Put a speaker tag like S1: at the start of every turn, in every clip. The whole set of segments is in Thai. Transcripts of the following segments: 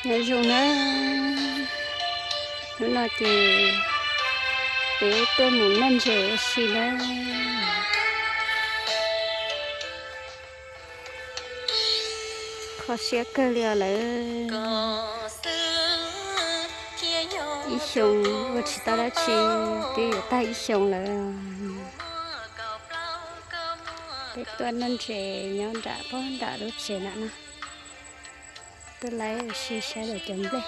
S1: nói chung nó là thì để tôi muốn làm gì xí nữa khó xé cơ liều lại ít xong và chỉ ta đã chỉ để ta ít xong là để tôi làm gì nhau đã đốt gì nữa tôi lấy xí xé để chấm đây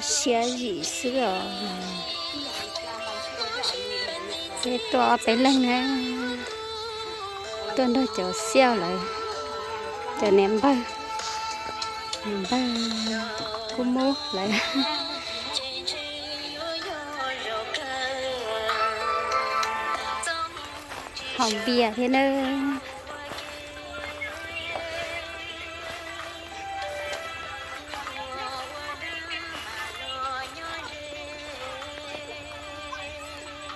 S1: xé gì sữa cái to bé lên nè tôi nó chờ xeo lại chờ ném ba cũng mua lại hỏng bia thế nữa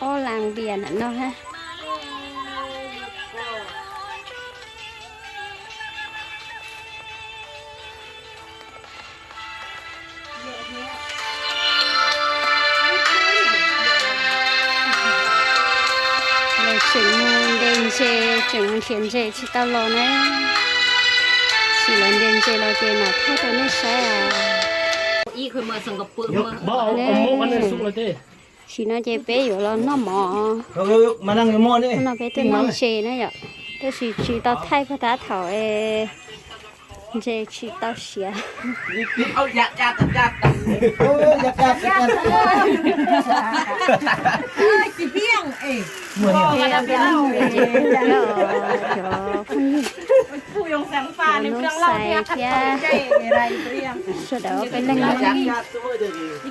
S1: ô làng biển nó ha chừng đèn chè chừng thiền chè chỉ tao lo này chỉ là đèn chè lo chè nào thôi tôi nó sẽ
S2: อีคือมาส่งกับปืนมา
S3: บ่เอาหม้ออันนั้นสุกแล้วเด้
S1: chỉ nó chè bé rồi là nó mỏ
S3: มานั่งในหม้อนี่
S1: nó bé tôi nó chè nó vậy tôi chỉ tao thay phát đá thảo chè chỉ tao xỉa
S2: เอาอยากจัด
S3: โอ้ยอยากจับ
S2: จีเพียงเอ้
S3: มื้อนี้
S1: nó
S2: ผู้ยงแสงฟ้าในเรื่องเล่าเนี่ยขัดใจอะไรเรื่อง
S1: sau đó cái lưng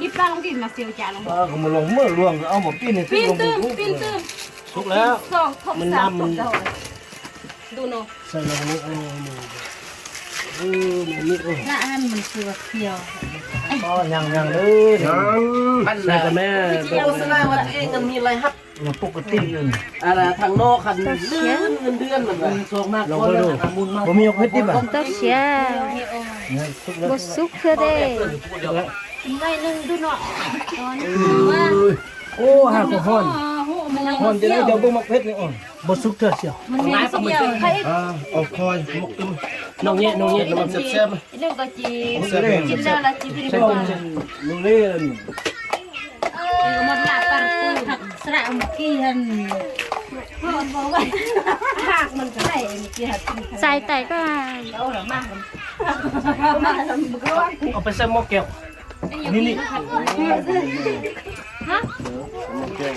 S2: ยี่ป้าลงกินมาเสียวจ่าลง
S3: ก็มาลงเมื่อล่วงเอาหมดปิ้นนี่
S2: ปีน
S3: ลง
S2: ตื้ม
S3: ปุ๊บ
S2: ปีนตื้ม
S3: สุกแล้ว
S2: สองทบสามทบดูโน่
S3: ใส่ลงนี่นี่โอ้
S2: หน้าอันมันเสือเขียว
S3: ก็ยังเด้อยังใส่กับแม่
S4: โฆษณาว่าตัวเองมันมีอะไรครับ
S3: ปกติเลย
S4: อะไรทางนอกคันเดือนมันแบบโชคมาก
S3: ลองไปดูบ่มีเพชรดิบ่
S1: tao xỉa
S3: สุกแล้ว
S1: bớt xúc thôi đấy
S2: ไม่นึงดูหน่อย
S3: โอ้หาก็ฮ้อนฮ้อนจะได้เดี๋ยวบ่มักเพชรนี่อ่อนบ่สุกเถิดเสียว
S2: มันมีเสียวใคร
S3: เอาคอยมกตุ้มน้องแยะแล้วมันแซ่บ
S2: เรื่องก็จีกินแล้วละจีพี่
S3: ใส่
S2: บอ
S3: ต้
S2: ล
S3: มลูเล่นี่
S2: หมดละตัดปูหักสระเมื่อกี้หันพ่อบอกว่าหักมันก็ได้เมื่อกี้หัก
S1: sai tay có
S2: เอาหรอมากมันมาทำก้อน
S3: เอาไปใส่หม้อแก้วนี่
S2: ฮะ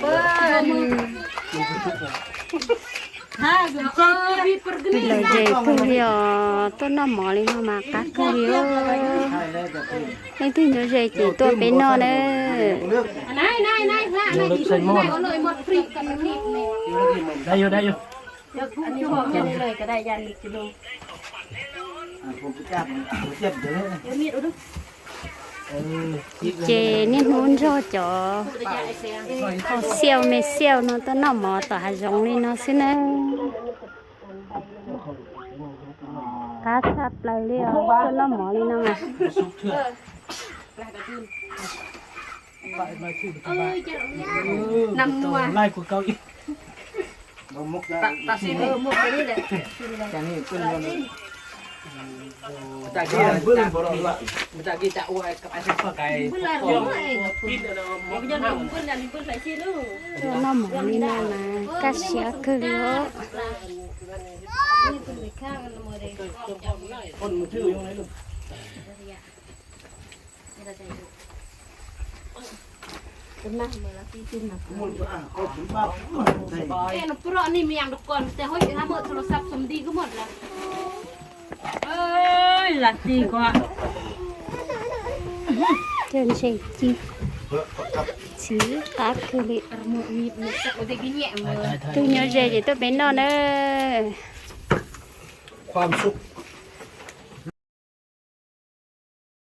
S2: เปิดมือฮะพี่เปิดกัน
S1: bây giờ về cứ hiểu tôi nó mỏ lên nó mà cắt cứ hiểu nên thì nó về chỉ tôi bé nó nữa
S2: นายละนายเอาเลยหมดฟรีกันนี่นี่
S3: ได้อยู่
S2: เดี๋ยวอันนี้บอกเลยก็ได้ยันจะดู
S3: ผมจะจับเจ็บเดี๋ยว
S2: เดี๋ยวมีดเอาดู
S1: chè nên muốn cho cho họ xeo mẹ xeo nó tôi nó mỏ tao hay giống lên nó xin nè cá sáp lại liền tôi nó mỏ lên nó mà
S2: นำนัว
S3: ไล่กูเกาอีก บ่มุกได้
S4: ตัดสิน
S2: หมดไปนี่แหละ
S3: อย่างนี้ขึ้นแล้วนะ
S4: จากที่บึ้งบ่รอดละจากที่จะอวยกับไอ้เสื้อไก่
S2: เพื่อนเรื่องอะไร
S4: ปิดแล้ว
S2: มันยังมีเพื่อนอันนี้เพื่อนใส่ชีลูก
S1: ตัวน้ำหมูนี่น่านะก็เสียคือเยอะ
S2: นี่เป็นข้างกันหมดเลย
S4: คนมันชื่อยังไงลูก
S2: เป็นมาเมื่อละที่ขึ้นมา
S3: มันก็ถึงบ้าน
S2: เอ้ยนกเพราะนี่มีอย่างก่อนแต่เฮ้ยถ้าเมื่อโทรศัพท์สมดีก็หมดแล้วเอ้ยหลักดีกว่า
S1: เดินเสียจีสีกาคือลิ
S2: หมดมีหมดสักวันเดียวแย่หมด
S1: ตัวเนื้อเจจะตัวเป็นนอนเด้อ
S3: ความสุข